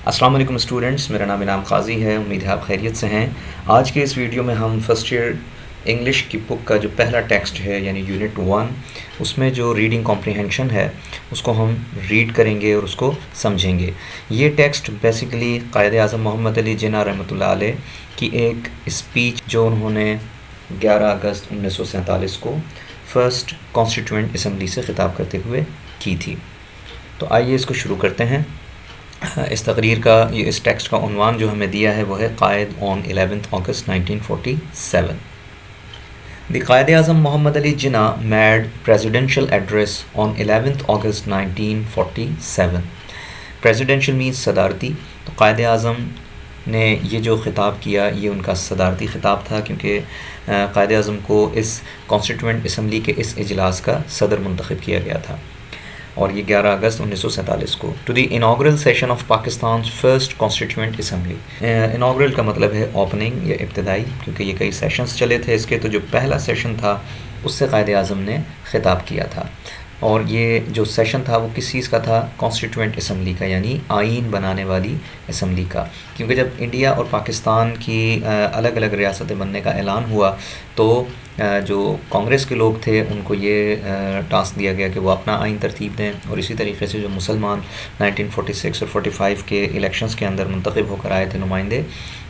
السلام علیکم اسٹوڈنٹس، میرا نام انعام قاضی ہے، امید ہے آپ خیریت سے ہیں۔ آج کے اس ویڈیو میں ہم فرسٹ ایئر انگلش کی بک کا جو پہلا ٹیکسٹ ہے یعنی یونٹ 1، اس میں جو ریڈنگ کمپریہنشن ہے اس کو ہم ریڈ کریں گے اور اس کو سمجھیں گے۔ یہ ٹیکسٹ بیسیکلی قائد اعظم محمد علی جناح رحمۃ اللہ علیہ کی ایک اسپیچ جو انہوں نے 11 اگست 1947 کو فرسٹ کانسٹیٹیوئنٹ اسمبلی سے خطاب کرتے ہوئے کی تھی۔ تو آئیے اس کو شروع کرتے ہیں۔ اس تقریر کا اس ٹیکسٹ کا عنوان جو ہمیں دیا ہے وہ ہے قائد آن 11 اگست 1947۔ The Quaid Azam Muhammad Ali Jinnah made presidential address on 11 August 1947۔ Presidential means صدارتی، تو قائد اعظم نے یہ جو خطاب کیا یہ ان کا صدارتی خطاب تھا، کیونکہ قائد اعظم کو اس کانسٹیٹیوئنٹ اسمبلی کے اس اجلاس کا صدر منتخب کیا گیا تھا، اور یہ 11 اگست 1947 کو۔ To the inaugural session of Pakistan first constituent assembly. Inaugural کا مطلب ہے اوپننگ یا ابتدائی، کیونکہ یہ کئی سیشنز چلے تھے اس کے، تو جو پہلا سیشن تھا اس سے قائد اعظم نے خطاب کیا تھا۔ اور یہ جو سیشن تھا وہ کس چیز کا تھا؟ کانسٹیٹیوئنٹ اسمبلی کا، یعنی آئین بنانے والی اسمبلی کا، کیونکہ جب انڈیا اور پاکستان کی الگ الگ ریاستیں بننے کا اعلان ہوا تو جو کانگریس کے لوگ تھے ان کو یہ ٹاسک دیا گیا کہ وہ اپنا آئین ترتیب دیں، اور اسی طریقے سے جو مسلمان 1946 اور 45 کے الیکشنز کے اندر منتخب ہو کر آئے تھے نمائندے،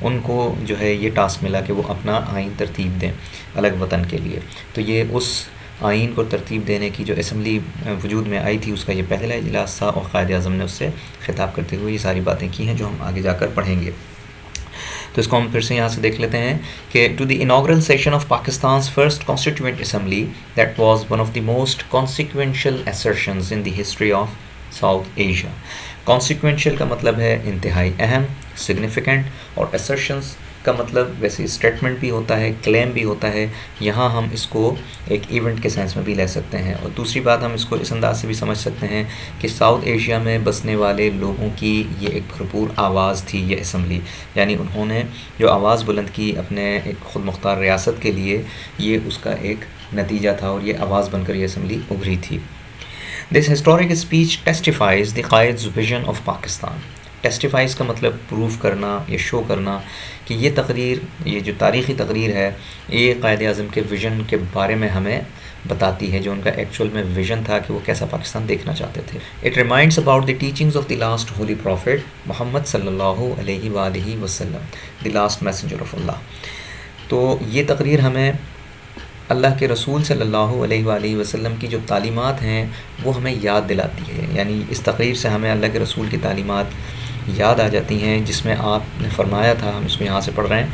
ان کو جو ہے یہ ٹاسک ملا کہ وہ اپنا آئین ترتیب دیں الگ وطن کے لیے۔ تو یہ اس آئین کو ترتیب دینے کی جو اسمبلی وجود میں آئی تھی اس کا یہ پہلا اجلاس تھا، اور قائد اعظم نے اس سے خطاب کرتے ہوئے یہ ساری باتیں کی ہیں جو ہم آگے جا کر پڑھیں گے۔ تو اس کو ہم پھر سے یہاں سے دیکھ لیتے ہیں کہ to the inaugural session of Pakistan's first constituent assembly that was one of the most consequential assertions in the history of South Asia. Consequential کا مطلب ہے انتہائی اہم، سگنیفیکنٹ، اور assertions کا مطلب ویسے اسٹیٹمنٹ بھی ہوتا ہے، کلیم بھی ہوتا ہے، یہاں ہم اس کو ایک ایونٹ کے سینس میں بھی لے سکتے ہیں۔ اور دوسری بات ہم اس کو اس انداز سے بھی سمجھ سکتے ہیں کہ ساؤتھ ایشیا میں بسنے والے لوگوں کی یہ ایک بھرپور آواز تھی یہ اسمبلی، یعنی انہوں نے جو آواز بلند کی اپنے ایک خود مختار ریاست کے لیے، یہ اس کا ایک نتیجہ تھا، اور یہ آواز بن کر یہ اسمبلی ابھری تھی۔ This historic speech testifies the Quaid's vision of Pakistan. Testifies کا مطلب پروف کرنا یا شو کرنا، کہ یہ تقریر، یہ جو تاریخی تقریر ہے، یہ قائد اعظم کے ویژن کے بارے میں ہمیں بتاتی ہے، جو ان کا ایکچول میں ویژن تھا کہ وہ کیسا پاکستان دیکھنا چاہتے تھے۔ It reminds about the teachings of the last holy prophet Muhammad صلی اللہ علیہ وآلہ وسلم، the last messenger of Allah. تو یہ تقریر ہمیں اللہ کے رسول صلی اللہ علیہ وآلہ وسلم کی جو تعلیمات ہیں وہ ہمیں یاد دلاتی ہے، یعنی اس تقریر سے ہمیں اللہ کے رسول کی تعلیمات یاد آ جاتی ہیں، جس میں آپ نے فرمایا تھا، ہم اس کو یہاں سے پڑھ رہے ہیں،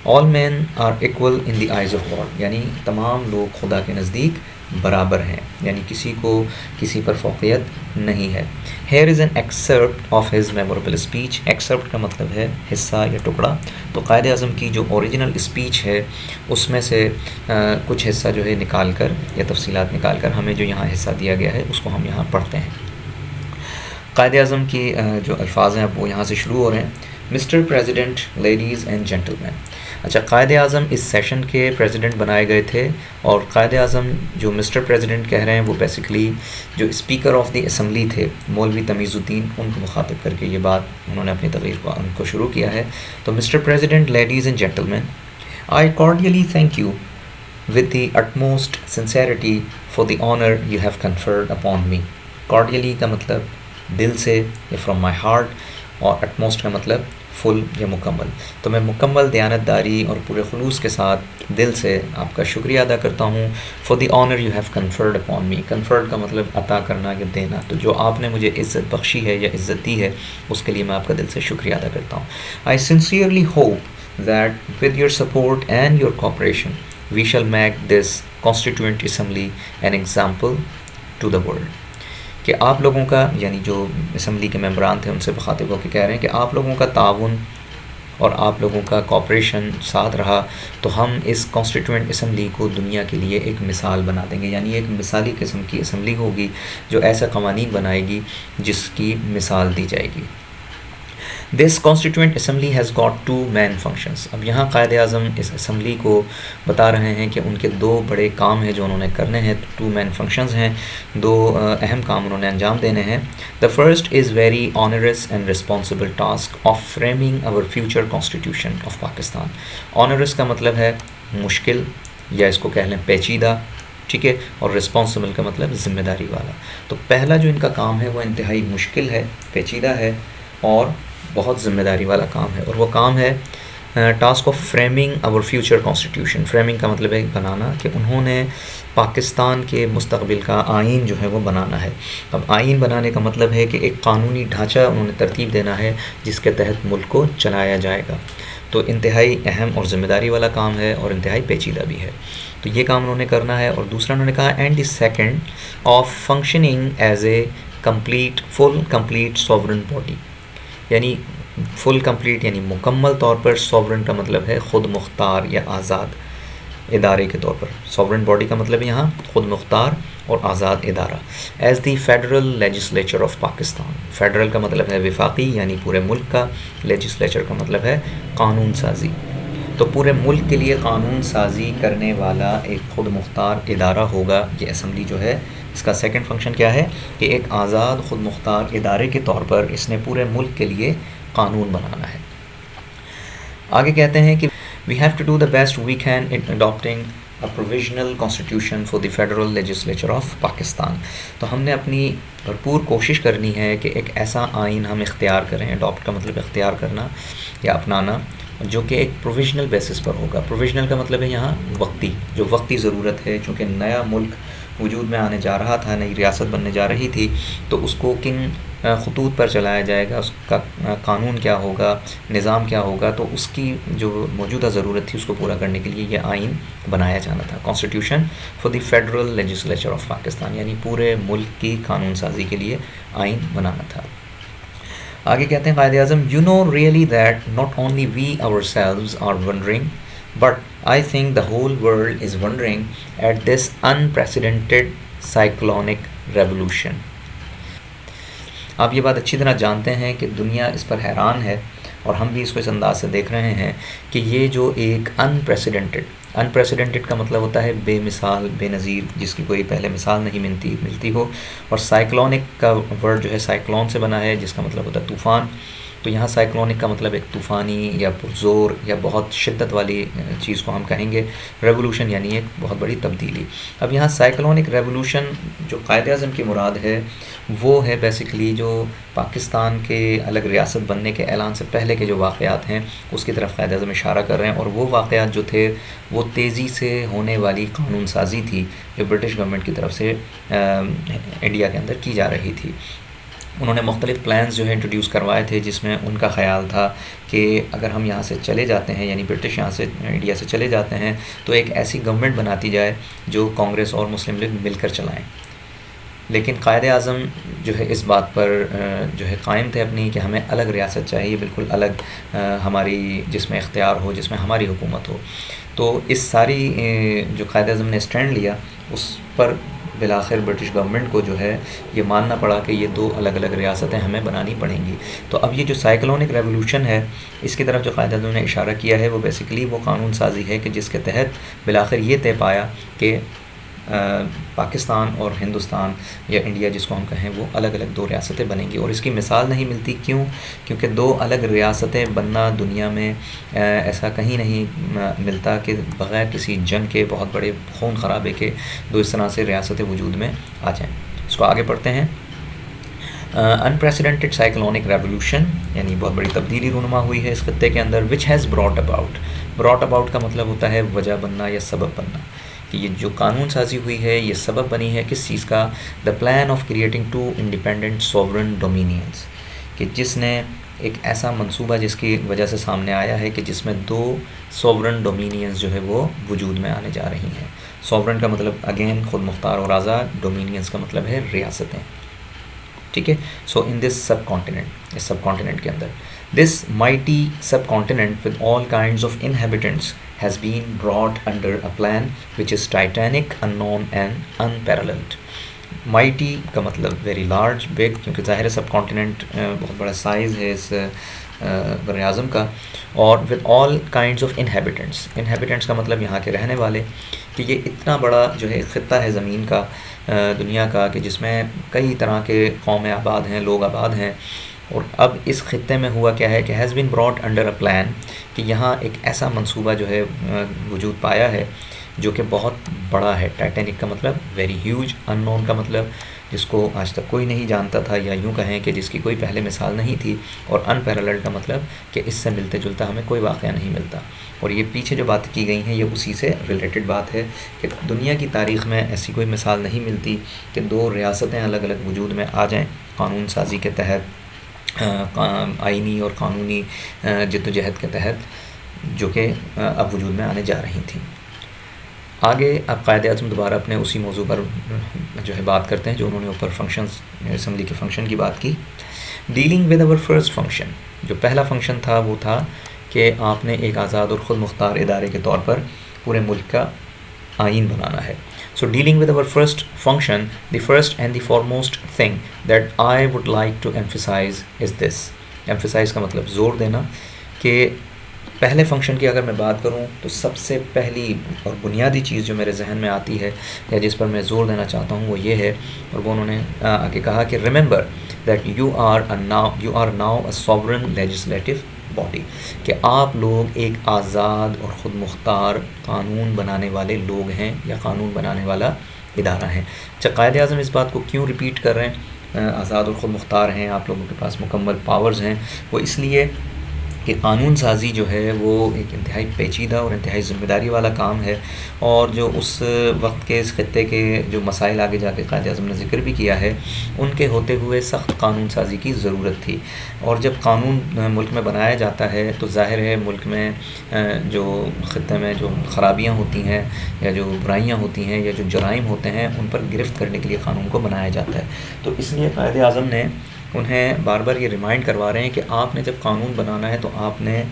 all men are equal in the eyes of God، یعنی تمام لوگ خدا کے نزدیک برابر ہیں، یعنی کسی کو کسی پر فوقیت نہیں ہے۔ Here is an excerpt of his memorable speech۔ excerpt کا مطلب ہے حصہ یا ٹکڑا، تو قائد اعظم کی جو اوریجنل اسپیچ ہے اس میں سے کچھ حصہ جو ہے نکال کر یا تفصیلات نکال کر ہمیں جو یہاں حصہ دیا گیا ہے اس کو ہم یہاں پڑھتے ہیں۔ قائد اعظم کی جو الفاظ ہیں وہ یہاں سے شروع ہو رہے ہیں۔ Mister president, ladies and gentlemen. اچھا، قائد اعظم اس سیشن کے پریزیڈنٹ بنائے گئے تھے، اور قائد اعظم جو مسٹر پریزیڈنٹ کہہ رہے ہیں وہ بیسیکلی جو اسپیکر آف دی اسمبلی تھے مولوی تمیز الدین، ان کو مخاطب کر کے یہ بات انہوں نے اپنی تقریر کو ان کو شروع کیا ہے۔ تو mister president, ladies and gentlemen, I cordially thank you with the utmost sincerity for the honor you have conferred upon me۔ Cordially کا مطلب دل سے یا فرام مائی ہارٹ، اور utmost کا مطلب فل یا مکمل۔ تو میں مکمل دیانتداری اور پورے خلوص کے ساتھ دل سے آپ کا شکریہ ادا کرتا ہوں for the honor you have conferred upon me۔ conferred کا مطلب عطا کرنا یا دینا، تو جو آپ نے مجھے عزت بخشی ہے یا عزت دی ہے اس کے لیے میں آپ کا دل سے شکریہ ادا کرتا ہوں۔ I sincerely hope that with your support and your cooperation we shall make this constituent assembly an example to the world۔ کہ آپ لوگوں کا، یعنی جو اسمبلی کے ممبران تھے ان سے مخاطب ہو کے کہہ رہے ہیں کہ آپ لوگوں کا تعاون اور آپ لوگوں کا کوآپریشن ساتھ رہا تو ہم اس کانسٹیٹیوئنٹ اسمبلی کو دنیا کے لیے ایک مثال بنا دیں گے، یعنی ایک مثالی قسم کی اسمبلی ہوگی جو ایسے قوانین بنائے گی جس کی مثال دی جائے گی۔ This constituent assembly has got two main functions. اب یہاں قائد اعظم اس اسمبلی کو بتا رہے ہیں کہ ان کے دو بڑے کام ہیں جو انہوں نے کرنے ہیں. ٹو مین فنکشنز ہیں, دو اہم کام انہوں نے انجام دینے ہیں. The first is very onerous and responsible task of framing our future constitution of Pakistan. Onerous کا مطلب ہے مشکل, یا اس کو کہہ لیں پیچیدہ, ٹھیک ہے, اور رسپانسبل کا مطلب ذمہ داری والا. تو پہلا جو ان کا کام ہے وہ انتہائی مشکل ہے, پیچیدہ ہے اور بہت ذمہ داری والا کام ہے, اور وہ کام ہے task of framing our future constitution. Framing کا مطلب ہے بنانا, کہ انہوں نے پاکستان کے مستقبل کا آئین جو ہے وہ بنانا ہے. اب آئین بنانے کا مطلب ہے کہ ایک قانونی ڈھانچہ انہوں نے ترتیب دینا ہے جس کے تحت ملک کو چلایا جائے گا. تو انتہائی اہم اور ذمہ داری والا کام ہے اور انتہائی پیچیدہ بھی ہے. تو یہ کام انہوں نے کرنا ہے. اور دوسرا انہوں نے کہا and the second of functioning as a full complete sovereign body. یعنی فل کمپلیٹ یعنی مکمل طور پر, سوورن کا مطلب ہے خود مختار یا آزاد ادارے کے طور پر. سوورن باڈی کا مطلب ہے یہاں خود مختار اور آزاد ادارہ. As the federal legislature of Pakistan. Federal کا مطلب ہے وفاقی یعنی پورے ملک کا, لیجسلیچر کا مطلب ہے قانون سازی. تو پورے ملک کے لیے قانون سازی کرنے والا ایک خود مختار ادارہ ہوگا یہ اسمبلی جو ہے. اس کا سیکنڈ فنکشن کیا ہے کہ ایک آزاد خود مختار ادارے کے طور پر اس نے پورے ملک کے لیے قانون بنانا ہے. آگے کہتے ہیں کہ we have to do the best we can in adapting a provisional constitution for the federal legislature of Pakistan. تو ہم نے اپنی بھرپور کوشش کرنی ہے کہ ایک ایسا آئین ہم اختیار کریں. اڈاپٹ کا مطلب اختیار کرنا یا اپنانا, جو کہ ایک پروویژنل بیسس پر ہوگا. پروویژنل کا مطلب ہے یہاں وقتی, جو وقتی ضرورت ہے, چونکہ نیا ملک وجود میں آنے جا رہا تھا, نئی ریاست بننے جا رہی تھی, تو اس کو کن خطوط پر چلایا جائے گا, اس کا قانون کیا ہوگا, نظام کیا ہوگا. تو اس کی جو موجودہ ضرورت تھی اس کو پورا کرنے کے لیے یہ آئین بنایا جانا تھا. Constitution for the federal legislature of Pakistan, یعنی پورے ملک کی قانون سازی کے لیے آئین بنانا تھا. آگے کہتے ہیں Quaid Azam, you know really that not only we ourselves are wondering but I think the whole world is wondering at this unprecedented cyclonic revolution. آپ یہ بات اچھی طرح جانتے ہیں کہ دنیا اس پر حیران ہے, اور ہم بھی اس کو اس انداز سے دیکھ رہے ہیں کہ یہ جو ایک انپریسیڈنٹڈ کا مطلب ہوتا ہے بے مثال, بے نظیر, جس کی کوئی پہلے مثال نہیں ملتی ہو. اور سائیکلونک کا ورڈ جو ہے سائیکلون سے بنا ہے, جس کا مطلب ہوتا ہے طوفان. تو یہاں سائیکلونک کا مطلب ایک طوفانی یا پرزور یا بہت شدت والی چیز کو ہم کہیں گے. ریولوشن یعنی ایک بہت بڑی تبدیلی. اب یہاں سائیکلونک ریولوشن جو قائد اعظم کی مراد ہے وہ ہے بیسیکلی جو پاکستان کے الگ ریاست بننے کے اعلان سے پہلے کے جو واقعات ہیں اس کی طرف قائد اعظم اشارہ کر رہے ہیں. اور وہ واقعات جو تھے وہ تیزی سے ہونے والی قانون سازی تھی جو برٹش گورنمنٹ کی طرف سے انڈیا کے اندر کی جا رہی تھی. انہوں نے مختلف پلانز جو ہے انٹروڈیوس کروائے تھے, جس میں ان کا خیال تھا کہ اگر ہم یہاں سے چلے جاتے ہیں, یعنی برٹش یہاں سے انڈیا سے چلے جاتے ہیں, تو ایک ایسی گورنمنٹ بناتی جائے جو کانگریس اور مسلم لیگ مل کر چلائیں. لیکن قائد اعظم جو ہے اس بات پر جو ہے قائم تھے اپنی کہ ہمیں الگ ریاست چاہیے, بالکل الگ, ہماری جس میں اختیار ہو, جس میں ہماری حکومت ہو. تو اس ساری جو قائد اعظم نے اسٹینڈ لیا اس پر بالآخر برٹش گورنمنٹ کو جو ہے یہ ماننا پڑا کہ یہ دو الگ الگ ریاستیں ہمیں بنانی پڑیں گی. تو اب یہ جو سائیکلونک ریولوشن ہے اس کی طرف جو قائد اعظم نے اشارہ کیا ہے وہ بیسیکلی وہ قانون سازی ہے کہ جس کے تحت بالآخر یہ طے پایا کہ پاکستان اور ہندوستان یا انڈیا جس کو ہم کہیں وہ الگ الگ دو ریاستیں بنیں گی. اور اس کی مثال نہیں ملتی, کیوں؟ کیونکہ دو الگ ریاستیں بننا دنیا میں ایسا کہیں نہیں ملتا کہ بغیر کسی جنگ کے, بہت بڑے خون خرابے کے دو اس طرح سے ریاستیں وجود میں آ جائیں. اس کو آگے پڑھتے ہیں. انپریسیڈنٹڈ سائیکلونک ریولوشن یعنی بہت بڑی تبدیلی رونما ہوئی ہے اس خطے کے اندر. وچ ہیز براٹ اباؤٹ کا مطلب ہوتا ہے وجہ بننا یا سبب بننا. کہ یہ جو قانون سازی ہوئی ہے یہ سبب بنی ہے کس چیز کا؟ The plan of creating two independent sovereign dominions, کہ جس نے ایک ایسا منصوبہ جس کی وجہ سے سامنے آیا ہے کہ جس میں دو سوورن ڈومینینس جو ہے وہ وجود میں آنے جا رہی ہیں. سوورن کا مطلب اگین خود مختار اور آزاد, ڈومینینس کا مطلب ہے ریاستیں. ٹھیک ہے. سو ان دس سب کانٹیننٹ, اس سب کانٹیننٹ کے اندر this mighty subcontinent with all kinds of inhabitants has been brought under a plan which is titanic, unknown and unparalleled. Mighty کا مطلب very large, big, کیونکہ ظاہر سب کانٹیننٹ بہت بڑا سائز ہے اس بر اعظم کا، اور with all kinds of inhabitants کا مطلب یہاں کے رہنے والے، کہ یہ اتنا بڑا جو ہے خطہ ہے زمین کا، دنیا کا، کہ جس میں کئی طرح کے قومیں آباد ہیں، لوگ آباد ہیں. اور اب اس خطے میں ہوا کیا ہے کہ has been brought under a plan, کہ یہاں ایک ایسا منصوبہ جو ہے وجود پایا ہے جو کہ بہت بڑا ہے. ٹائٹینک کا مطلب ویری ہیوج، ان نون کا مطلب جس کو آج تک کوئی نہیں جانتا تھا، یا یوں کہیں کہ جس کی کوئی پہلے مثال نہیں تھی، اور ان پیراللڈ کا مطلب کہ اس سے ملتے جلتا ہمیں کوئی واقعہ نہیں ملتا. اور یہ پیچھے جو بات کی گئی ہیں یہ اسی سے ریلیٹڈ بات ہے کہ دنیا کی تاریخ میں ایسی کوئی مثال نہیں ملتی کہ دو ریاستیں الگ الگ وجود میں آ جائیں قانون سازی کے تحت، آئینی اور قانونی جد و جہد کے تحت، جو کہ اب وجود میں آنے جا رہی تھیں. آگے اب قائد اعظم دوبارہ اپنے اسی موضوع پر جو ہے بات کرتے ہیں جو انہوں نے اوپر فنکشنز، اسمبلی کے فنکشن کی بات کی. ڈیلنگ ود اور فرسٹ فنکشن، جو پہلا فنکشن تھا وہ تھا کہ آپ نے ایک آزاد اور خود مختار ادارے کے طور پر پورے ملک کا آئین بنانا ہے. So dealing with our first function, the first and the foremost thing that I would like to emphasize is this. Emphasize کا مطلب زور دینا، کہ پہلے فنکشن کی اگر میں بات کروں تو سب سے پہلی اور بنیادی چیز جو میرے ذہن میں آتی ہے یا جس پر میں زور دینا چاہتا ہوں وہ یہ ہے، اور وہ انہوں نے آگے کہا کہ remember that you are now a sovereign legislative body، کہ آپ لوگ ایک آزاد اور خود مختار قانون بنانے والے لوگ ہیں یا قانون بنانے والا ادارہ ہیں. اچھا، قائد اعظم اس بات کو کیوں ریپیٹ کر رہے ہیں آزاد اور خود مختار ہیں، آپ لوگوں کے پاس مکمل پاورز ہیں؟ وہ اس لیے کہ قانون سازی جو ہے وہ ایک انتہائی پیچیدہ اور انتہائی ذمہ داری والا کام ہے، اور جو اس وقت کے اس خطے کے جو مسائل آگے جا کے قائد اعظم نے ذکر بھی کیا ہے، ان کے ہوتے ہوئے سخت قانون سازی کی ضرورت تھی. اور جب قانون ملک میں بنایا جاتا ہے تو ظاہر ہے ملک میں جو خطے میں جو خرابیاں ہوتی ہیں یا جو برائیاں ہوتی ہیں یا جو جرائم ہوتے ہیں ان پر گرفت کرنے کے لیے قانون کو بنایا جاتا ہے. تو اس لیے قائد اعظم نے انہیں بار بار یہ ریمائنڈ کروا رہے ہیں کہ آپ نے جب قانون بنانا ہے تو آپ نے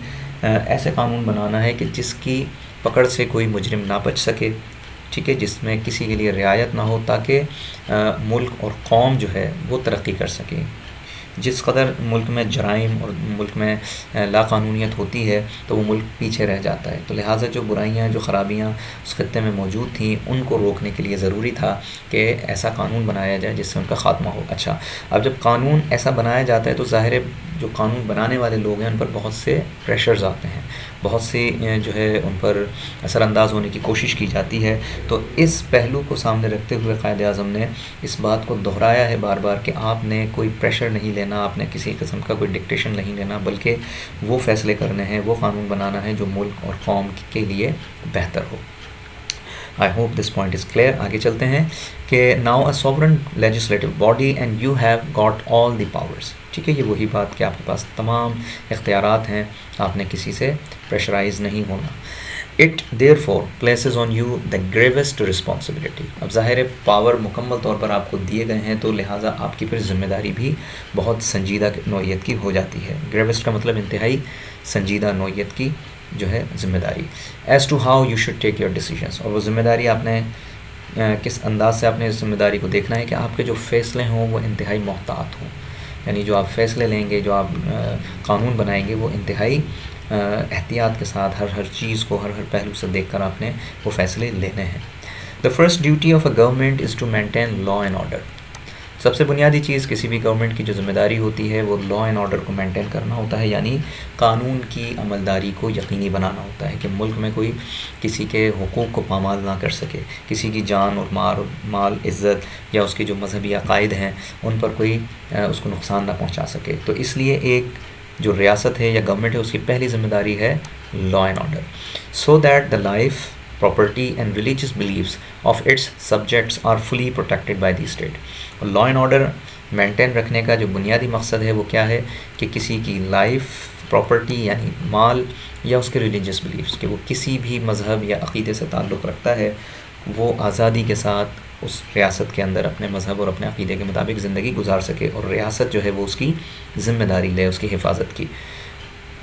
ایسے قانون بنانا ہے کہ جس کی پکڑ سے کوئی مجرم نہ بچ سکے، ٹھیک ہے، جس میں کسی کے لیے رعایت نہ ہو، تاکہ ملک اور قوم جو ہے وہ ترقی کر سکے. جس قدر ملک میں جرائم اور ملک میں لا قانونیت ہوتی ہے تو وہ ملک پیچھے رہ جاتا ہے. تو لہٰذا جو برائیاں، جو خرابیاں اس خطے میں موجود تھیں، ان کو روکنے کے لیے ضروری تھا کہ ایسا قانون بنایا جائے جس سے ان کا خاتمہ ہو. اچھا، اب جب قانون ایسا بنایا جاتا ہے تو ظاہر ہے جو قانون بنانے والے لوگ ہیں ان پر بہت سے پریشرز آتے ہیں، بہت سی جو ہے ان پر اثر انداز ہونے کی کوشش کی جاتی ہے. تو اس پہلو کو سامنے رکھتے ہوئے قائد اعظم نے اس بات کو دہرایا ہے بار بار کہ آپ نے کوئی پریشر نہیں لینا، آپ نے کسی قسم کا کوئی ڈکٹیشن نہیں لینا، بلکہ وہ فیصلے کرنے ہیں، وہ قانون بنانا ہے جو ملک اور قوم کے لیے بہتر ہو. I hope this point is clear. آگے چلتے ہیں کہ now a sovereign legislative body and you have got all the powers. ٹھیک ہے، یہ وہی بات کہ آپ کے پاس تمام اختیارات ہیں، آپ نے کسی سے پریشرائز نہیں ہونا. It therefore places on you the gravest responsibility. اب ظاہر ہے پاور مکمل طور پر آپ کو دیے گئے ہیں تو لہٰذا آپ کی پھر ذمہ داری بھی بہت سنجیدہ نوعیت کی ہو جاتی ہے. گریوسٹ کا مطلب انتہائی سنجیدہ نوعیت کی جو ہے ذمہ داری. As to how you should take your decisions, اور وہ ذمہ داری آپ نے کس انداز سے آپ نے اس ذمہ داری کو دیکھنا ہے کہ آپ کے جو فیصلے ہوں وہ انتہائی محتاط ہوں. یعنی جو آپ فیصلے لیں گے، جو آپ قانون بنائیں گے، وہ انتہائی احتیاط کے ساتھ ہر چیز کو ہر پہلو سے دیکھ کر آپ نے وہ فیصلے لینے ہیں. The first duty of a government is to maintain law and order. سب سے بنیادی چیز کسی بھی گورنمنٹ کی جو ذمہ داری ہوتی ہے وہ لا اینڈ آرڈر کو مینٹین کرنا ہوتا ہے، یعنی قانون کی عملداری کو یقینی بنانا ہوتا ہے کہ ملک میں کوئی کسی کے حقوق کو پامال نہ کر سکے، کسی کی جان اور مال عزت یا اس کے جو مذہبی عقائد ہیں ان پر کوئی اس کو نقصان نہ پہنچا سکے. تو اس لیے ایک جو ریاست ہے یا گورنمنٹ ہے اس کی پہلی ذمہ داری ہے لا and order, so that the life property and religious beliefs of its subjects are fully protected by the state. اور لا اینڈ آرڈر مینٹین رکھنے کا جو بنیادی مقصد ہے وہ کیا ہے کہ کسی کی لائف، پراپرٹی یعنی مال، یا اس کے ریلیجیس بلیفس کہ وہ کسی بھی مذہب یا عقیدے سے تعلق رکھتا ہے، وہ آزادی کے ساتھ اس ریاست کے اندر اپنے مذہب اور اپنے عقیدے کے مطابق زندگی گزار سکے، اور ریاست جو ہے وہ اس کی ذمہ داری لے اس کی حفاظت کی.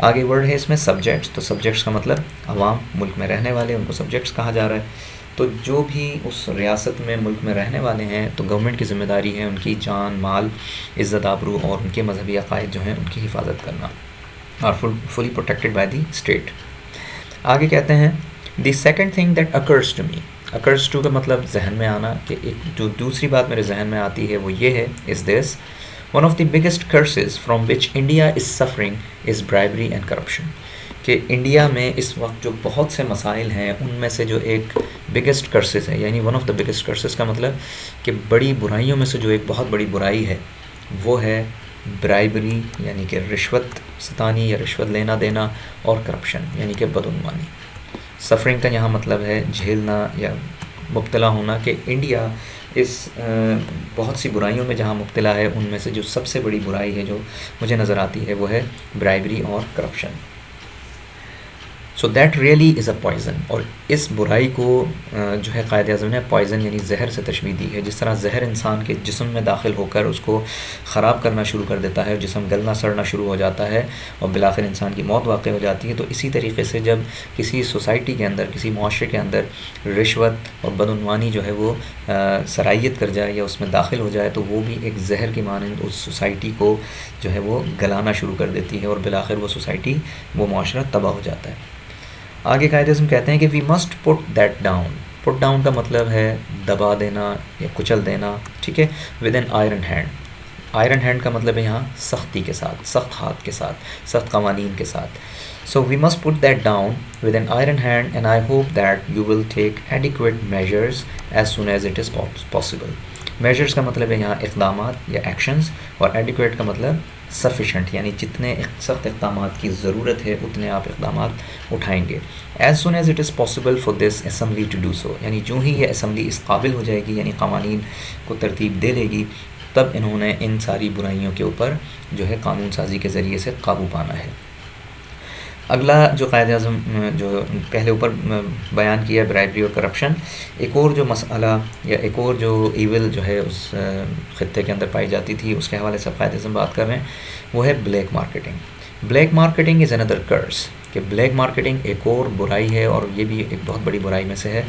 آگے ورڈ ہے اس میں سبجیکٹس. تو سبجیکٹس کا مطلب عوام، ملک میں رہنے والے، ان کو سبجیکٹس کہا جا رہا ہے. تو جو بھی اس ریاست میں ملک میں رہنے والے ہیں تو گورنمنٹ کی ذمہ داری ہے ان کی جان، مال، عزت آبرو اور ان کے مذہبی عقائد جو ہیں ان کی حفاظت کرنا. are fully protected by the state. آگے کہتے ہیں the second thing that occurs to me. occurs to کا مطلب ذہن میں آنا، کہ ایک جو دوسری بات میرے ذہن میں آتی ہے وہ یہ ہے is this: one of the biggest curses from which India is suffering is bribery and corruption. کہ انڈیا میں اس وقت جو بہت سے مسائل ہیں ان میں سے جو ایک بگیسٹ کرسز ہے، یعنی one of the biggest courses کا مطلب کہ بڑی برائیوں میں سے جو ایک بہت بڑی برائی ہے وہ ہے برائبری، یعنی کہ رشوت ستانی یا رشوت لینا دینا، اور کرپشن یعنی کہ بدعنوانی. سفرنگ کا یہاں مطلب ہے جھیلنا یا مبتلا ہونا، کہ انڈیا اس بہت سی برائیوں میں جہاں مبتلا ہے ان میں سے جو سب سے بڑی برائی ہے جو مجھے نظر آتی ہے وہ ہے برائبری اور corruption. So that really is a poison. اور اس برائی کو جو ہے قائد اعظم نے پوائزن یعنی زہر سے تشبیہ دی ہے. جس طرح زہر انسان کے جسم میں داخل ہو کر اس کو خراب کرنا شروع کر دیتا ہے، جسم گلنا سڑنا شروع ہو جاتا ہے اور بالآخر انسان کی موت واقع ہو جاتی ہے، تو اسی طریقے سے جب کسی سوسائٹی کے اندر، کسی معاشرے کے اندر رشوت اور بدعنوانی جو ہے وہ سرائیت کر جائے یا اس میں داخل ہو جائے تو وہ بھی ایک زہر کی مانند اس سوسائٹی کو جو ہے وہ گلانا شروع کر دیتی ہے اور بالآخر وہ سوسائٹی، وہ معاشرہ تباہ ہو جاتا ہے. آگے قائد اعظم کہتے ہیں کہ we must put that down. Put down کا مطلب ہے دبا دینا یا کچل دینا، ٹھیک ہے، with an iron hand. Iron hand کا مطلب ہے یہاں سختی کے ساتھ، سخت ہاتھ کے ساتھ، سخت قوانین کے ساتھ. So we must put that down with an iron hand and I hope that you will take adequate measures as soon as it is possible. Measures کا مطلب ہے یہاں اقدامات یا ایکشنز، اور ایڈیکویٹ کا مطلب سفیشینٹ، یعنی جتنے سخت اقدامات کی ضرورت ہے اتنے آپ اقدامات اٹھائیں گے. As soon as it is possible for this assembly to do so, یعنی جو ہی یہ اسمبلی اس قابل ہو جائے گی، یعنی قوانین کو ترتیب دے لے گی، تب انہوں نے ان ساری برائیوں کے اوپر جو ہے قانون سازی کے ذریعے سے قابو پانا ہے. اگلا جو قائد اعظم جو پہلے اوپر بیان کیا برائبری اور کرپشن، ایک اور جو مسئلہ یا ایک اور جو ایول جو ہے اس خطے کے اندر پائی جاتی تھی اس کے حوالے سے قائد اعظم بات کر رہے ہیں، وہ ہے black marketing. Black marketing is another curse, کہ بلیک مارکیٹنگ ایک اور برائی ہے اور یہ بھی ایک بہت بڑی برائی میں سے ہے.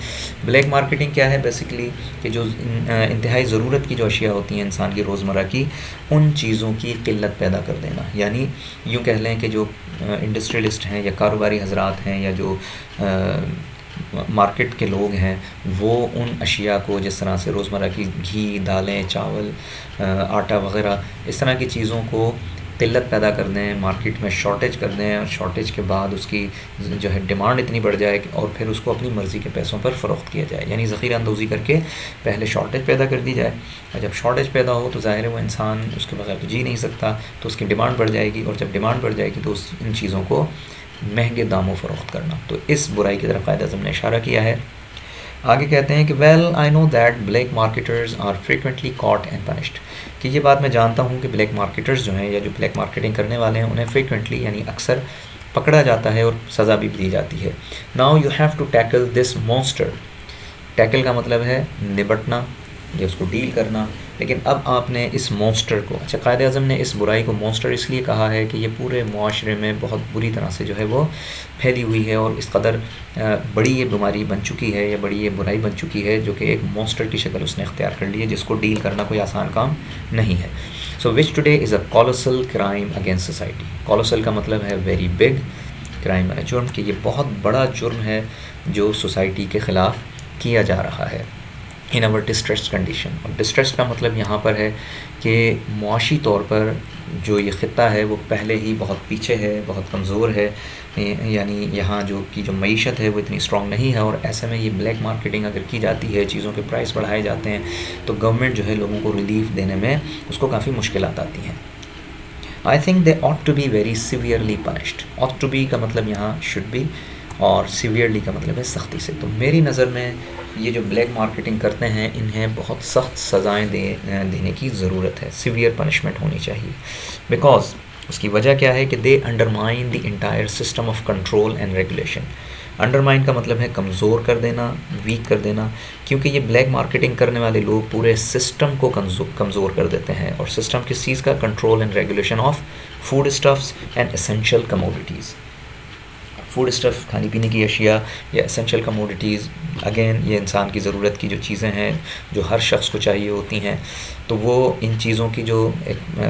بلیک مارکیٹنگ کیا ہے؟ بیسیکلی کہ جو انتہائی ضرورت کی جو اشیاء ہوتی ہیں انسان کی روزمرہ کی، ان چیزوں کی قلت پیدا کر دینا. یعنی یوں کہہ لیں کہ جو انڈسٹریلسٹ ہیں یا کاروباری حضرات ہیں یا جو مارکیٹ کے لوگ ہیں، وہ ان اشیاء کو جس طرح سے روزمرہ کی گھی، دالیں، چاول، آٹا وغیرہ، اس طرح کی چیزوں کو قلت پیدا کر دیں، مارکیٹ میں شارٹیج کر دیں، اور شارٹیج کے بعد اس کی جو ہے ڈیمانڈ اتنی بڑھ جائے اور پھر اس کو اپنی مرضی کے پیسوں پر فروخت کیا جائے. یعنی ذخیرہ اندوزی کر کے پہلے شارٹیج پیدا کر دی جائے، اور جب شارٹیج پیدا ہو تو ظاہر ہے وہ انسان اس کے بغیر تو جی نہیں سکتا، تو اس کی ڈیمانڈ بڑھ جائے گی، اور جب ڈیمانڈ بڑھ جائے گی تو ان چیزوں کو مہنگے داموں فروخت کرنا. تو اس برائی کی طرف قائد اعظم نے اشارہ کیا ہے. آگے کہتے ہیں کہ well I know that black marketers are frequently caught and punished, کہ یہ بات میں جانتا ہوں کہ بلیک مارکیٹرز جو ہیں یا جو بلیک مارکیٹنگ کرنے والے ہیں انہیں فریکوینٹلی یعنی اکثر پکڑا جاتا ہے اور سزا بھی دی جاتی ہے. Now you have to tackle this monster. Tackle کا مطلب ہے نبٹنا یا اس کو ڈیل کرنا، لیکن اب آپ نے اس مونسٹر کو، اچھا قائد اعظم نے اس برائی کو مونسٹر اس لیے کہا ہے کہ یہ پورے معاشرے میں بہت بری طرح سے جو ہے وہ پھیلی ہوئی ہے اور اس قدر بڑی یہ بیماری بن چکی ہے یا بڑی یہ برائی بن چکی ہے جو کہ ایک مونسٹر کی شکل اس نے اختیار کر لی ہے، جس کو ڈیل کرنا کوئی آسان کام نہیں ہے. So which today is a colossal crime against society. Colossal کا مطلب ہے ویری بگ، کرائم ہے جرم، کہ یہ بہت بڑا جرم ہے جو سوسائٹی کے خلاف کیا جا رہا ہے ان اور ڈسٹریس کنڈیشن. اور ڈسٹریس کا مطلب یہاں پر ہے کہ معاشی طور پر جو یہ خطہ ہے وہ پہلے ہی بہت پیچھے ہے، بہت کمزور ہے، یعنی یہاں جو معیشت ہے وہ اتنی اسٹرانگ نہیں ہے، اور ایسے میں یہ بلیک مارکیٹنگ اگر کی جاتی ہے، چیزوں کے پرائس بڑھائے جاتے ہیں، تو گورنمنٹ جو ہے لوگوں کو ریلیف دینے میں اس کو کافی مشکلات آتی ہیں. I think they ought to be very severely punished. ought to be کا مطلب یہاں should be، اور سیویئرلی کا مطلب ہے سختی سے. تو میری نظر میں یہ جو بلیک مارکیٹنگ کرتے ہیں انہیں بہت سخت سزائیں دینے کی ضرورت ہے، سیویئر پنشمنٹ ہونی چاہیے. بیکاز اس کی وجہ کیا ہے کہ they undermine the entire system of control and regulation. Undermine کا مطلب ہے کمزور کر دینا، ویک کر دینا، کیونکہ یہ بلیک مارکیٹنگ کرنے والے لوگ پورے سسٹم کو کمزور کر دیتے ہیں. اور سسٹم کس چیز کا؟ Control and regulation of food stuffs and essential commodities. Food stuff, کھانے پینے کی اشیاء یا اسینشیل کموڈیٹیز، اگین یہ انسان کی ضرورت کی جو چیزیں ہیں جو ہر شخص کو چاہیے ہوتی ہیں، تو وہ ان چیزوں کی جو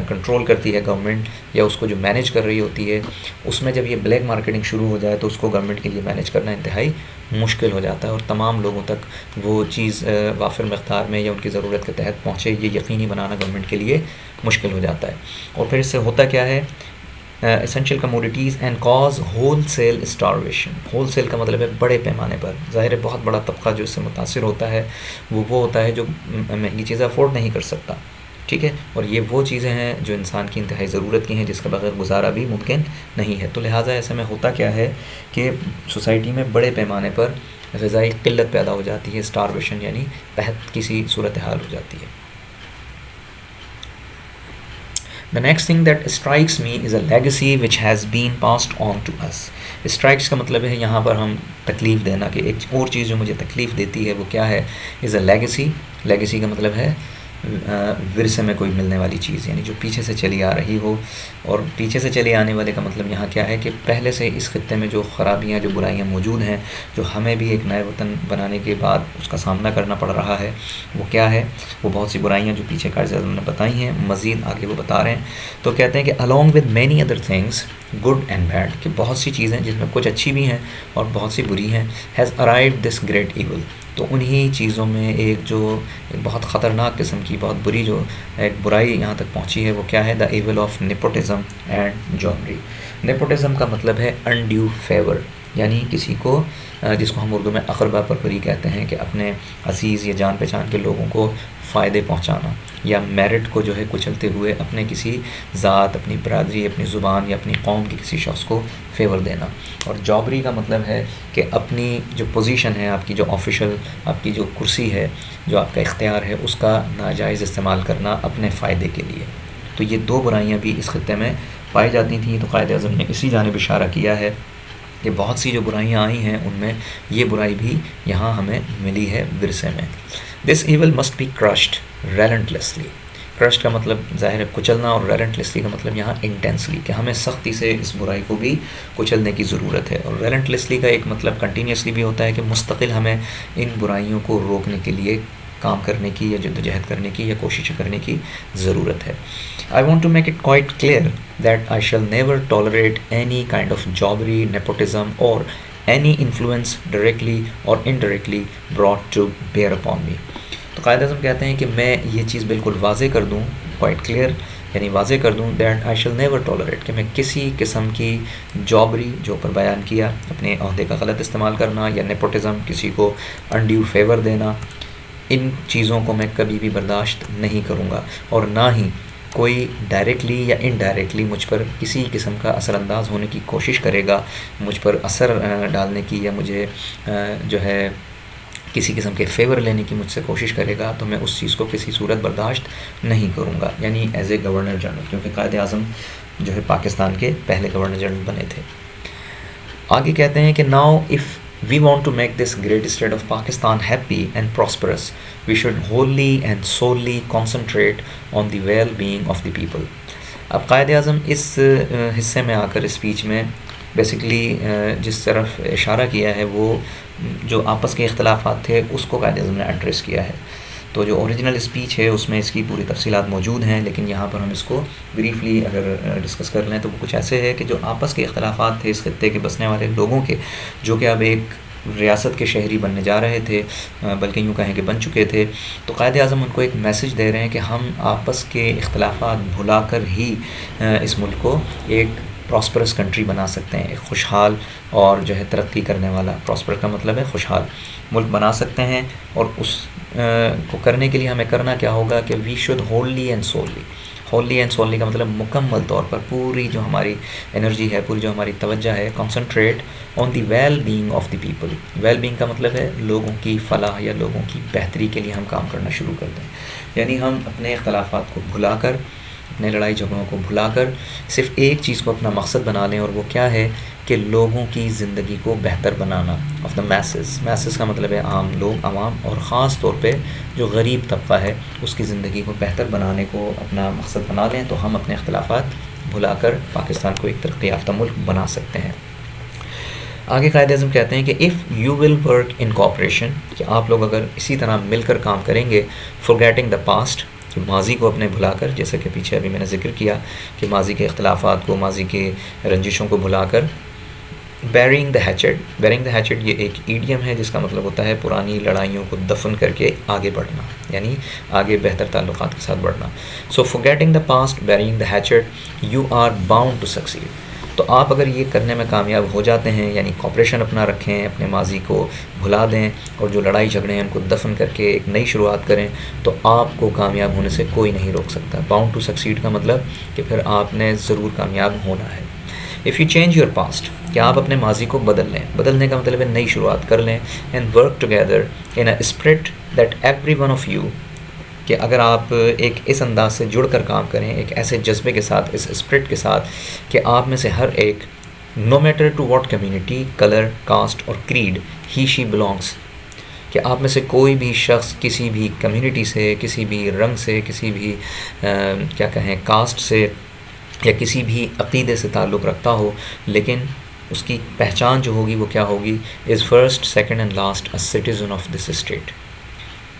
کنٹرول کرتی ہے گورنمنٹ یا اس کو جو مینیج کر رہی ہوتی ہے، اس میں جب یہ بلیک مارکیٹنگ شروع ہو جائے تو اس کو گورنمنٹ کے لیے مینیج کرنا انتہائی مشکل ہو جاتا ہے، اور تمام لوگوں تک وہ چیز وافر مقدار میں یا ان کی ضرورت کے تحت پہنچے یہ یقینی بنانا گورنمنٹ کے لیے مشکل ہو جاتا ہے۔ اور پھر اس سے ہوتا کیا ہے، essential commodities and cause wholesale starvation. Wholesale کا مطلب ہے بڑے پیمانے پر، ظاہر ہے بہت بڑا طبقہ جو اس سے متاثر ہوتا ہے وہ ہوتا ہے جو مہنگی چیزیں افورڈ نہیں کر سکتا، ٹھیک ہے، اور یہ وہ چیزیں ہیں جو انسان کی انتہائی ضرورت کی ہیں جس کے بغیر گزارا بھی ممکن نہیں ہے۔ تو لہٰذا ایسے میں ہوتا کیا ہے کہ سوسائٹی میں بڑے پیمانے پر غذائی قلت پیدا ہو جاتی ہے، اسٹارویشن یعنی قحط کی صورتحال ہو جاتی ہے۔ The next thing that strikes me is a legacy which has been passed on to us. Strikes کا مطلب ہے یہاں پر ہم تکلیف دینا، کہ ایک اور چیز جو مجھے تکلیف دیتی ہے وہ کیا ہے، is a legacy. legacy کا مطلب ہے ورثے میں کوئی ملنے والی چیز، یعنی جو پیچھے سے چلی آ رہی ہو، اور پیچھے سے چلی آنے والے کا مطلب یہاں کیا ہے کہ پہلے سے اس خطے میں جو خرابیاں جو برائیاں موجود ہیں، جو ہمیں بھی ایک نئے وطن بنانے کے بعد اس کا سامنا کرنا پڑ رہا ہے، وہ کیا ہے، وہ بہت سی برائیاں جو پیچھے قائد اعظم نے بتائی ہیں، مزید آگے وہ بتا رہے ہیں۔ تو کہتے ہیں کہ along with many other things good and bad، کہ بہت سی چیزیں جس میں کچھ اچھی بھی ہیں اور بہت سی بری ہیں، has arrived this great evil، تو انہی چیزوں میں ایک جو ایک بہت خطرناک قسم کی بہت بری جو ایک برائی یہاں تک پہنچی ہے وہ کیا ہے، the evil of nepotism and jobbery. Nepotism کا مطلب ہے انڈیو فیور، یعنی کسی کو جس کو ہم اردو میں اقربا پروری کہتے ہیں، کہ اپنے عزیز یا جان پہچان کے لوگوں کو فائدے پہنچانا، یا میرٹ کو جو ہے کچلتے ہوئے اپنے کسی ذات، اپنی برادری، اپنی زبان یا اپنی قوم کے کسی شخص کو فیور دینا۔ اور جابری کا مطلب ہے کہ اپنی جو پوزیشن ہے، آپ کی جو آفیشل آپ کی جو کرسی ہے، جو آپ کا اختیار ہے، اس کا ناجائز استعمال کرنا اپنے فائدے کے لیے۔ تو یہ دو برائیاں بھی اس خطے میں پائی جاتی تھیں، تو قائد اعظم نے اسی جانب اشارہ کیا ہے کہ بہت سی جو برائیاں آئی ہیں ان میں یہ برائی بھی یہاں ہمیں ملی ہے ورثے میں۔ This evil must be crushed relentlessly۔ crushed کا مطلب ظاہر ہے کچلنا، اور relentlessly کا مطلب یہاں انٹینسلی، کہ ہمیں سختی سے اس برائی کو بھی کچلنے کی ضرورت ہے۔ اور relentlessly کا ایک مطلب کنٹینیوسلی بھی ہوتا ہے کہ مستقل ہمیں ان برائیوں کو روکنے کے لیے کام کرنے کی یا جدوجہد کرنے کی یا کوشش کرنے کی ضرورت ہے۔ I want to make it quite clear that I shall never tolerate any kind of jobbery, nepotism or any influence directly or indirectly brought to bear upon me۔ تو قائد اعظم کہتے ہیں کہ میں یہ چیز بالکل واضح کر دوں، quite clear یعنی واضح کر دوں، that I shall never tolerate، کہ میں کسی قسم کی جابری جو اوپر بیان کیا، اپنے عہدے کا غلط استعمال کرنا، یا نیپوٹزم کسی کو انڈیو فیور دینا، ان چیزوں کو میں کبھی بھی برداشت نہیں کروں گا، اور نہ ہی کوئی ڈائریکٹلی یا انڈائریکٹلی مجھ پر کسی قسم کا اثر انداز ہونے کی کوشش کرے گا، مجھ پر اثر ڈالنے کی یا مجھے جو ہے کسی قسم کے فیور لینے کی مجھ سے کوشش کرے گا، تو میں اس چیز کو کسی صورت برداشت نہیں کروں گا، یعنی ایز اے گورنر جنرل، کیونکہ قائد اعظم جو ہے پاکستان کے پہلے گورنر جنرل بنے تھے۔ آگے کہتے ہیں کہ now if we want to make this great state of Pakistan happy and prosperous, we should wholly and solely concentrate on the well-being of the people۔ اب قائد اعظم اس حصے میں آ کر اسپیچ میں بیسیکلی جس طرف اشارہ کیا ہے وہ جو آپس کے اختلافات تھے اس کو قائد اعظم نے ایڈریس کیا ہے۔ تو جو اوریجنل اسپیچ ہے اس میں اس کی پوری تفصیلات موجود ہیں، لیکن یہاں پر ہم اس کو بریفلی اگر ڈسکس کر لیں تو وہ کچھ ایسے ہے کہ جو آپس کے اختلافات تھے اس خطے کے بسنے والے لوگوں کے، جو کہ اب ایک ریاست کے شہری بننے جا رہے تھے، بلکہ یوں کہیں کہ بن چکے تھے، تو قائد اعظم ان کو ایک میسج دے رہے ہیں کہ ہم آپس کے اختلافات بھلا کر ہی اس ملک کو ایک پراسپرس کنٹری بنا سکتے ہیں، ایک خوشحال اور جو ہے ترقی کرنے والا، پراسپر کا مطلب ہے خوشحال ملک بنا سکتے ہیں۔ اور اس کو کرنے کے لیے ہمیں کرنا کیا ہوگا کہ we should wholly and solely, wholly and solely کا مطلب مکمل طور پر پوری جو ہماری انرجی ہے، پوری جو ہماری توجہ ہے، concentrate on the well being of the people. Well being کا مطلب ہے لوگوں کی فلاح یا لوگوں کی بہتری کے لیے ہم کام کرنا شروع کر دیں، یعنی ہم اپنے اختلافات کو بھلا کر، اپنے لڑائی جھگڑوں کو بھلا کر صرف ایک چیز کو اپنا مقصد بنا لیں، اور وہ کیا ہے کہ لوگوں کی زندگی کو بہتر بنانا، آف دا میسز۔ میسز کا مطلب ہے عام لوگ، عوام، اور خاص طور پہ جو غریب طبقہ ہے اس کی زندگی کو بہتر بنانے کو اپنا مقصد بنا لیں، تو ہم اپنے اختلافات بھلا کر پاکستان کو ایک ترقی یافتہ ملک بنا سکتے ہیں۔ آگے قائد اعظم کہتے ہیں کہ if you will work in cooperation, کہ آپ لوگ اگر اسی طرح مل کر کام کریں گے، forgetting the past، کہ ماضی کو اپنے بھلا کر، جیسا کہ پیچھے ابھی میں نے ذکر کیا کہ ماضی کے اختلافات کو، ماضی کے رنجشوں کو بھلا کر، burying the hatchet یہ ایک ایڈیم ہے جس کا مطلب ہوتا ہے پرانی لڑائیوں کو دفن کر کے آگے بڑھنا، یعنی آگے بہتر تعلقات کے ساتھ بڑھنا. So forgetting the past, burying the hatchet, you are bound to succeed. تو آپ اگر یہ کرنے میں کامیاب ہو جاتے ہیں، یعنی کوآپریشن اپنا رکھیں، اپنے ماضی کو بھلا دیں اور جو لڑائی جھگڑے ہیں ان کو دفن کر کے ایک نئی شروعات کریں، تو آپ کو کامیاب ہونے سے کوئی نہیں روک سکتا. باؤنڈ ٹو سکسیڈ کا مطلب کہ پھر آپ نے ضرور کامیاب ہونا ہے. If you change your past, کہ آپ اپنے ماضی کو بدل لیں، بدلنے کا مطلب ہے نئی شروعات کر لیں. And work together in a spirit that every one of you, کہ اگر آپ ایک اس انداز سے جڑ کر کام کریں، ایک ایسے جذبے کے ساتھ، اس اسپرٹ کے ساتھ کہ آپ میں سے ہر ایک، no matter to what community, colour, caste اور کریڈ ہی شی بلانگس، کہ آپ میں سے کوئی بھی شخص کسی بھی کمیونٹی سے، کسی بھی رنگ سے، کسی بھی کیا کہیں کاسٹ سے یا کسی بھی عقیدے سے تعلق رکھتا ہو، لیکن اس کی پہچان جو ہوگی وہ کیا ہوگی، is first, second and last a citizen of this state,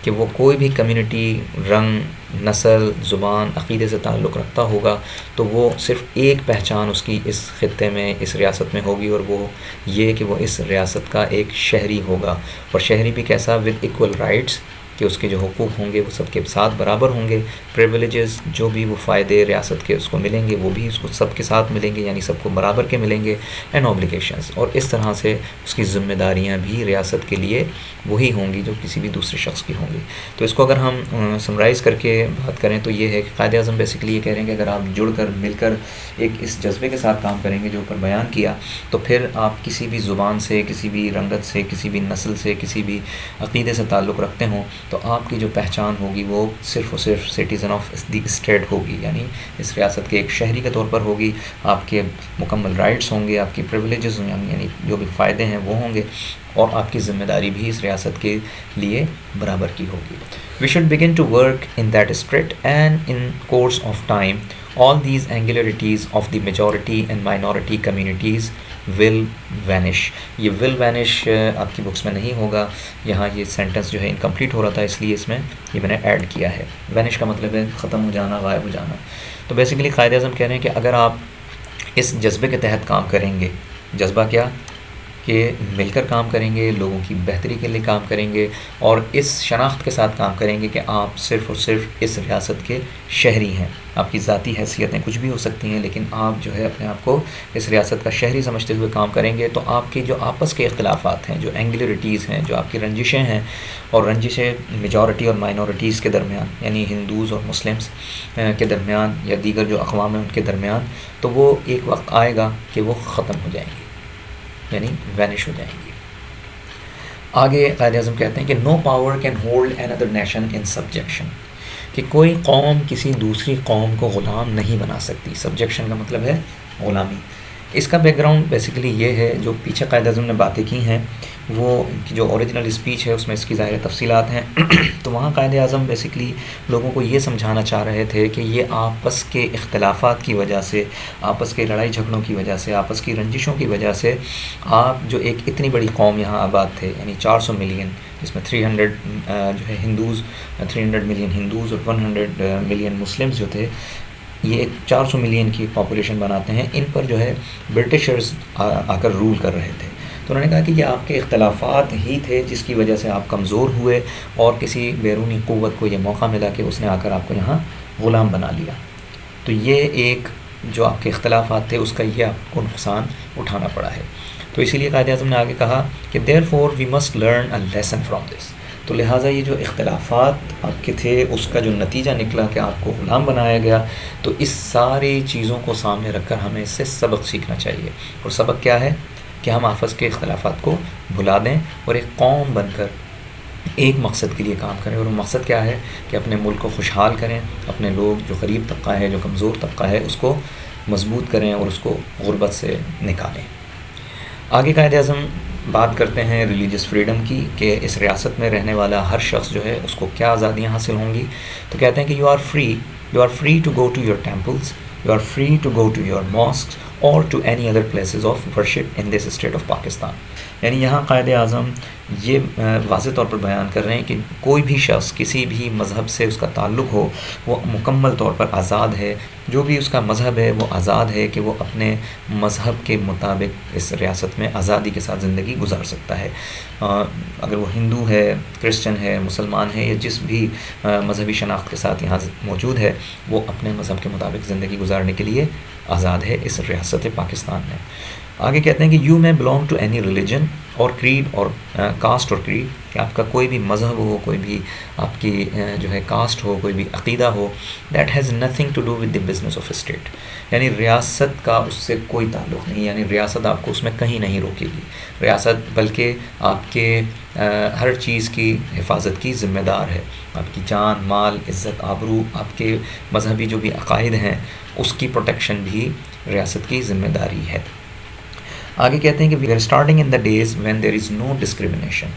کہ وہ کوئی بھی کمیونٹی، رنگ، نسل، زبان، عقیدے سے تعلق رکھتا ہوگا تو وہ صرف ایک پہچان اس کی اس خطے میں، اس ریاست میں ہوگی، اور وہ یہ کہ وہ اس ریاست کا ایک شہری ہوگا. اور شہری بھی کیسا، ود ایکول رائٹس، کہ اس کے جو حقوق ہوں گے وہ سب کے ساتھ برابر ہوں گے. پریویلیجز، جو بھی وہ فائدے ریاست کے اس کو ملیں گے وہ بھی اس کو سب کے ساتھ ملیں گے، یعنی سب کو برابر کے ملیں گے. اینڈ اوبلیگیشنز، اور اس طرح سے اس کی ذمہ داریاں بھی ریاست کے لیے وہی ہوں گی جو کسی بھی دوسرے شخص کی ہوں گی. تو اس کو اگر ہم سمرائز کر کے بات کریں تو یہ ہے کہ قائد اعظم بیسیکلی یہ کہہ رہے ہیں کہ اگر آپ جڑ کر مل کر ایک اس جذبے کے ساتھ کام کریں گے جو اوپر بیان کیا، تو پھر آپ کسی بھی زبان سے، کسی بھی رنگت سے، کسی بھی نسل سے، کسی بھی عقیدے سے تعلق رکھتے ہوں، تو آپ کی جو پہچان ہوگی وہ صرف اور صرف سٹیزن آف دی اسٹیٹ ہوگی، یعنی اس ریاست کے ایک شہری کے طور پر ہوگی. آپ کے مکمل رائٹس ہوں گے، آپ کی پریویلیجز یعنی جو بھی فائدے ہیں وہ ہوں گے، اور آپ کی ذمہ داری بھی اس ریاست کے لیے برابر کی ہوگی. We should begin to work in that spirit, and in course of time all these angularities of the majority and minority communities will vanish. یہ will vanish آپ کی بکس میں نہیں ہوگا، یہاں یہ سینٹنس جو ہے انکمپلیٹ ہو رہا تھا، اس لیے اس میں یہ میں نے ایڈ کیا ہے. vanish کا مطلب ہے ختم ہو جانا، غائب ہو جانا. تو بیسیکلی قائد اعظم کہہ رہے ہیں کہ اگر آپ اس جذبے کے تحت کام کریں گے، جذبہ کیا کہ مل کر کام کریں گے، لوگوں کی بہتری کے لیے کام کریں گے، اور اس شناخت کے ساتھ کام کریں گے کہ آپ صرف اور صرف اس ریاست کے شہری ہیں. آپ کی ذاتی حیثیتیں کچھ بھی ہو سکتی ہیں، لیکن آپ جو ہے اپنے آپ کو اس ریاست کا شہری سمجھتے ہوئے کام کریں گے، تو آپ کے جو آپس کے اختلافات ہیں، جو اینگلریٹیز ہیں، جو آپ کی رنجشیں ہیں، اور رنجشیں میجورٹی اور مائنورٹیز کے درمیان، یعنی ہندوز اور مسلمس کے درمیان یا دیگر جو اقوام ہیں ان کے درمیان، تو وہ ایک وقت آئے گا کہ وہ ختم ہو جائیں گے، یعنی وینش ہو جائیں گی. آگے قائد اعظم کہتے ہیں کہ no power can hold another nation in subjection, کہ کوئی قوم کسی دوسری قوم کو غلام نہیں بنا سکتی. سبجیکشن کا مطلب ہے غلامی. اس کا بیک گراؤنڈ بیسیکلی یہ ہے، جو پیچھے قائد اعظم نے باتیں کی ہیں وہ جو اوریجنل اسپیچ ہے اس میں اس کی ظاہر تفصیلات ہیں. تو وہاں قائد اعظم بیسیکلی لوگوں کو یہ سمجھانا چاہ رہے تھے کہ یہ آپس کے اختلافات کی وجہ سے، آپس کے لڑائی جھگڑوں کی وجہ سے، آپس کی رنجشوں کی وجہ سے آپ جو ایک اتنی بڑی قوم یہاں آباد تھے، یعنی 400 ملین، جس میں 300 جو ہے ہندوز، 300 ملین ہندوز اور 100 ملین مسلمز جو تھے، یہ ایک 400 ملین کی پاپولیشن بناتے ہیں. ان پر جو ہے برٹشرز آ کر رول کر رہے تھے. تو انہوں نے کہا کہ یہ آپ کے اختلافات ہی تھے جس کی وجہ سے آپ کمزور ہوئے، اور کسی بیرونی قوت کو یہ موقع ملا کہ اس نے آ کر آپ کو یہاں غلام بنا لیا. تو یہ ایک جو آپ کے اختلافات تھے اس کا یہ آپ کو نقصان اٹھانا پڑا ہے. تو اسی لیے قائد اعظم نے آگے کہا کہ therefore we must learn a lesson from this. تو لہٰذا یہ جو اختلافات آپ کے تھے اس کا جو نتیجہ نکلا کہ آپ کو غلام بنایا گیا، تو اس ساری چیزوں کو سامنے رکھ کر ہمیں اس سے سبق سیکھنا چاہیے. اور سبق کیا ہے کہ ہم آپس کے اختلافات کو بھلا دیں اور ایک قوم بن کر ایک مقصد کے لیے کام کریں. اور وہ مقصد کیا ہے کہ اپنے ملک کو خوشحال کریں، اپنے لوگ جو غریب طبقہ ہے، جو کمزور طبقہ ہے، اس کو مضبوط کریں اور اس کو غربت سے نکالیں. آگے قائد اعظم بات کرتے ہیں ریلیجس فریڈم کی، کہ اس ریاست میں رہنے والا ہر شخص جو ہے اس کو کیا آزادیاں حاصل ہوں گی. تو کہتے ہیں کہ you are free to go to your temples, you are free to go to your mosques or to any other places of worship in this state of Pakistan. یعنی یہاں قائد اعظم یہ واضح طور پر بیان کر رہے ہیں کہ کوئی بھی شخص کسی بھی مذہب سے اس کا تعلق ہو وہ مکمل طور پر آزاد ہے، جو بھی اس کا مذہب ہے وہ آزاد ہے کہ وہ اپنے مذہب کے مطابق اس ریاست میں آزادی کے ساتھ زندگی گزار سکتا ہے. اگر وہ ہندو ہے، کرسچن ہے، مسلمان ہے یا جس بھی مذہبی شناخت کے ساتھ یہاں موجود ہے، وہ اپنے مذہب کے مطابق زندگی گزارنے کے لیے آزاد ہے اس ریاست پاکستان میں. آگے کہتے ہیں کہ یو میں بلانگ ٹو اینی ریلیجن اور کریڈ اور کاسٹ اور کریڈ، کہ آپ کا کوئی بھی مذہب ہو، کوئی بھی آپ کی جو ہے کاسٹ ہو، کوئی بھی عقیدہ ہو، that has nothing to do with the business of state. یعنی ریاست کا اس سے کوئی تعلق نہیں، یعنی ریاست آپ کو اس میں کہیں نہیں روکے گی. ریاست بلکہ آپ کے ہر چیز کی حفاظت کی ذمہ دار ہے. آپ کی جان، مال، عزت، آبرو، آپ کے مذہبی جو بھی عقائد ہیں اس کی پروٹیکشن بھی ریاست کی ذمہ داری ہے. آگے کہتے ہیں کہ we are starting in the days when there is no discrimination,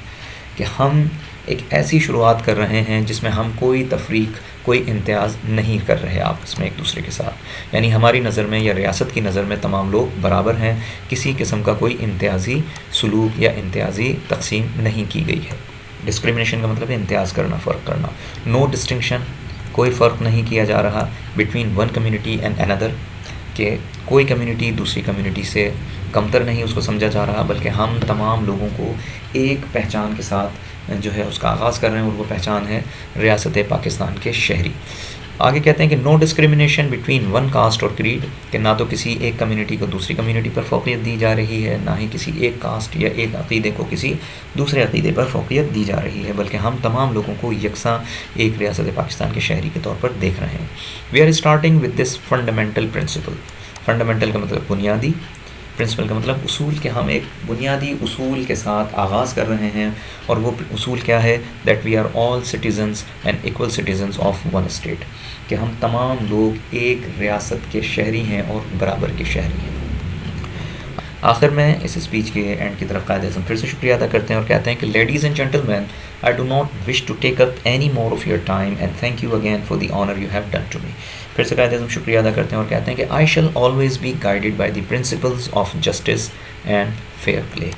کہ ہم ایک ایسی شروعات کر رہے ہیں جس میں ہم کوئی تفریق، کوئی امتیاز نہیں کر رہے آپس میں ایک دوسرے کے ساتھ. یعنی ہماری نظر میں یا ریاست کی نظر میں تمام لوگ برابر ہیں، کسی قسم کا کوئی امتیازی سلوک یا امتیازی تقسیم نہیں کی گئی ہے. ڈسکریمنیشن کا مطلب ہے امتیاز کرنا، فرق کرنا. نو ڈسٹنکشن، کوئی فرق نہیں کیا جا رہا بٹوین ون کمیونٹی اینڈ اندر، کہ کوئی کمیونٹی دوسری کمیونٹی سے کمتر نہیں اس کو سمجھا جا رہا، بلکہ ہم تمام لوگوں کو ایک پہچان کے ساتھ جو ہے اس کا آغاز کر رہے ہیں، اور وہ پہچان ہے ریاست پاکستان کے شہری. آگے کہتے ہیں کہ نو ڈسکریمنیشن بٹوین ون کاسٹ اور کریڈ، کہ نہ تو کسی ایک کمیونٹی کو دوسری کمیونٹی پر فوقیت دی جا رہی ہے، نہ ہی کسی ایک کاسٹ یا ایک عقیدے کو کسی دوسرے عقیدے پر فوقیت دی جا رہی ہے، بلکہ ہم تمام لوگوں کو یکساں ایک ریاست پاکستان کے شہری کے طور پر دیکھ رہے ہیں. We are starting with this fundamental principle. Fundamental کا مطلب بنیادی، پرنسپل کا مطلب اصول، کہ ہم ایک بنیادی اصول کے ساتھ آغاز کر رہے ہیں. اور وہ اصول کیا ہے؟ That we are all citizens and equal citizens of one state, کہ ہم تمام لوگ ایک ریاست کے شہری ہیں اور برابر کے شہری ہیں. آخر میں اس اسپیچ کے اینڈ کی طرف قائد اعظم پھر سے شکریہ ادا کرتے ہیں اور کہتے ہیں کہ ladies and gentlemen, I do not wish to take up any more of your time and thank you again for the honour you have done to me. پھر سے قائد اعظم شکریہ ادا کرتے ہیں اور کہتے ہیں کہ I shall always be guided by the principles of justice and fair play.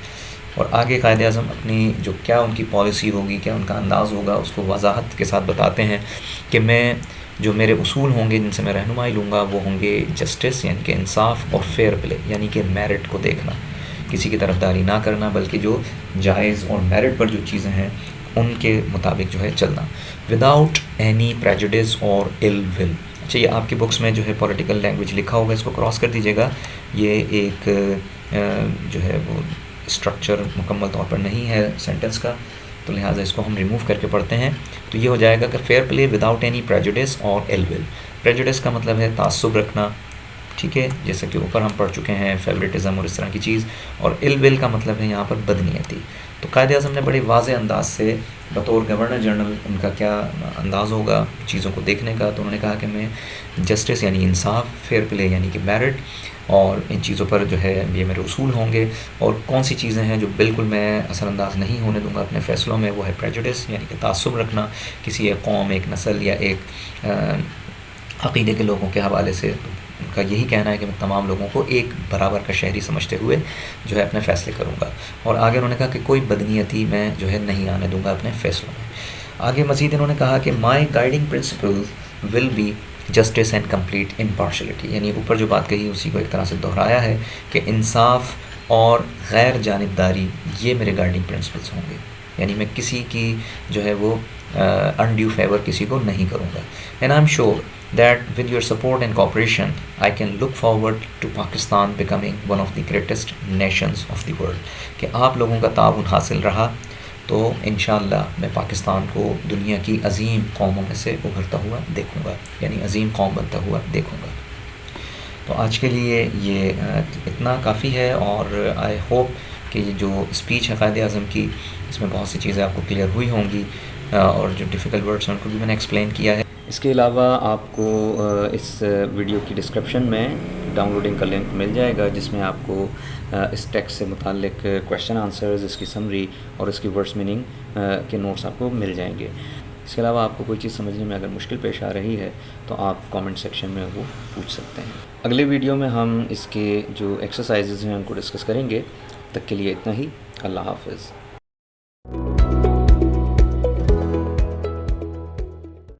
اور آگے قائد اعظم اپنی جو کیا ان کی پالیسی ہوگی، کیا ان کا انداز ہوگا، اس کو وضاحت کے ساتھ بتاتے ہیں کہ میں جو میرے اصول ہوں گے جن سے میں رہنمائی لوں گا وہ ہوں گے جسٹس یعنی کہ انصاف، اور فیئر پلے یعنی کہ میرٹ کو دیکھنا، کسی کی طرفداری نہ کرنا، بلکہ جو جائز اور میرٹ پر جو چیزیں ہیں ان کے مطابق جو ہے چلنا. وداؤٹ اینی پریجوڈس اور ill will. اچھا، یہ آپ کی بکس میں جو ہے پولیٹیکل لینگویج لکھا ہوگا، اس کو کراس کر دیجیے گا. یہ ایک جو ہے وہ اسٹرکچر مکمل طور پر نہیں ہے سینٹنس کا، تو لہٰذا اس کو ہم ریموو کر کے پڑھتے ہیں. تو یہ ہو جائے گا کہ fair play without any prejudice اور ill will. پریجوڈس کا مطلب ہے تعصب رکھنا، ٹھیک ہے، جیسا کہ اوپر ہم پڑھ چکے ہیں، فیوریٹزم اور اس طرح کی چیز. اور ill will کا مطلب ہے یہاں پر بدنیتی. تو قائد اعظم نے بڑے واضح انداز سے بطور گورنر جنرل ان کا کیا انداز ہوگا چیزوں کو دیکھنے کا، تو انہوں نے کہا کہ میں جسٹس یعنی انصاف، فیئر پلے یعنی کہ میرٹ، اور ان چیزوں پر جو ہے یہ میرے اصول ہوں گے. اور کون سی چیزیں ہیں جو بالکل میں اثر انداز نہیں ہونے دوں گا اپنے فیصلوں میں، وہ ہے پریجوڈس یعنی کہ تعصب رکھنا کسی ایک قوم، ایک نسل یا ایک عقیدے کے لوگوں کے حوالے سے. ان کا یہی کہنا ہے کہ میں تمام لوگوں کو ایک برابر کا شہری سمجھتے ہوئے جو ہے اپنے فیصلے کروں گا. اور آگے انہوں نے کہا کہ کوئی بدنیتی میں جو ہے نہیں آنے دوں گا اپنے فیصلوں میں. آگے مزید انہوں نے کہا کہ my guiding principle will be justice and complete impartiality, یعنی اوپر جو بات کہی اسی کو ایک طرح سے دہرایا ہے کہ انصاف اور غیر جانبداری یہ میرے گائیڈنگ پرنسپلس ہوں گے. یعنی میں کسی کی جو ہے وہ انڈیو فیور کسی کو نہیں کروں گا. And I am sure that with your support and cooperation I can look forward to Pakistan becoming one of the greatest nations of the world. کہ آپ لوگوں کا تعاون حاصل رہا تو انشاءاللہ میں پاکستان کو دنیا کی عظیم قوموں میں سے ابھرتا ہوا دیکھوں گا، یعنی عظیم قوم بنتا ہوا دیکھوں گا. تو آج کے لیے یہ اتنا کافی ہے، اور آئی ہوپ کہ یہ جو اسپیچ ہے قائد اعظم کی اس میں بہت سی چیزیں آپ کو کلیئر ہوئی ہوں گی، اور جو ڈیفیکلٹ ورڈس ہیں ان کو بھی میں نے ایکسپلین کیا ہے. اس کے علاوہ آپ کو اس ویڈیو کی ڈسکرپشن میں ڈاؤن لوڈنگ کا لنک مل جائے گا، جس میں آپ کو اس ٹیکسٹ سے متعلق کویشچن آنسرز، اس کی سمری اور اس کی ورڈس میننگ کے نوٹس آپ کو مل جائیں گے. اس کے علاوہ آپ کو کوئی چیز سمجھنے میں اگر مشکل پیش آ رہی ہے تو آپ کامنٹ سیکشن میں وہ پوچھ سکتے ہیں۔ اگلے ویڈیو میں ہم اس کے جو ایکسرسائزز ہیں ان کو ڈسکس کریں گے۔ تب تک کے لیے اتنا ہی۔ اللہ حافظ۔